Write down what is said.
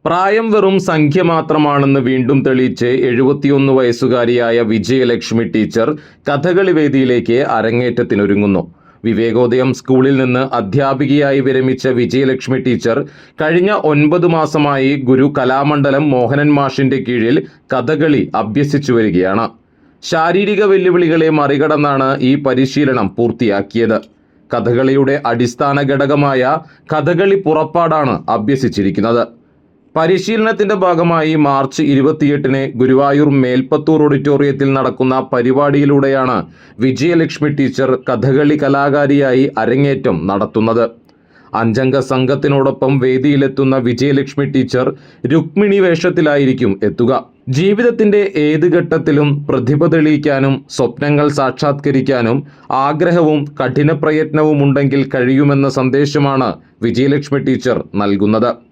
പ്രായം വെറും സംഖ്യ മാത്രമാണെന്ന് വീണ്ടും തെളിയിച്ച് 71 വയസ്സുകാരിയായ വിജയലക്ഷ്മി ടീച്ചർ കഥകളി വേദിയിലേക്ക് അരങ്ങേറ്റത്തിനൊരുങ്ങുന്നു. വിവേകോദയം സ്കൂളിൽ നിന്ന് അധ്യാപികയായി വിരമിച്ച വിജയലക്ഷ്മി ടീച്ചർ കഴിഞ്ഞ 9 മാസമായി ഗുരു കലാമണ്ഡലം മോഹനൻ മാഷിന്റെ കീഴിൽ കഥകളി അഭ്യസിച്ചു വരികയാണ്. ശാരീരിക വെല്ലുവിളികളെ മറികടന്നാണ് ഈ പരിശീലനം പൂർത്തിയാക്കിയത്. കഥകളിയുടെ അടിസ്ഥാന ഘടകമായ കഥകളി പുറപ്പാടാണ് അഭ്യസിച്ചിരിക്കുന്നത്. പരിശീലനത്തിന്റെ ഭാഗമായി മാർച്ച് 28-ന് ഗുരുവായൂർ മേൽപ്പത്തൂർ ഓഡിറ്റോറിയത്തിൽ നടക്കുന്ന പരിപാടിയിലൂടെയാണ് വിജയലക്ഷ്മി ടീച്ചർ കഥകളി കലാകാരിയായി അരങ്ങേറ്റം നടത്തുന്നത്. 5 അംഗ സംഘത്തിനോടൊപ്പം വേദിയിലെത്തുന്ന വിജയലക്ഷ്മി ടീച്ചർ രുക്മിണി വേഷത്തിലായിരിക്കും എത്തുക. ജീവിതത്തിന്റെ ഏത് ഘട്ടത്തിലും പ്രതിഭ തെളിയിക്കാനും സ്വപ്നങ്ങൾ സാക്ഷാത്കരിക്കാനും ആഗ്രഹവും കഠിന പ്രയത്നവും ഉണ്ടെങ്കിൽ കഴിയുമെന്ന സന്ദേശമാണ് വിജയലക്ഷ്മി ടീച്ചർ നൽകുന്നത്.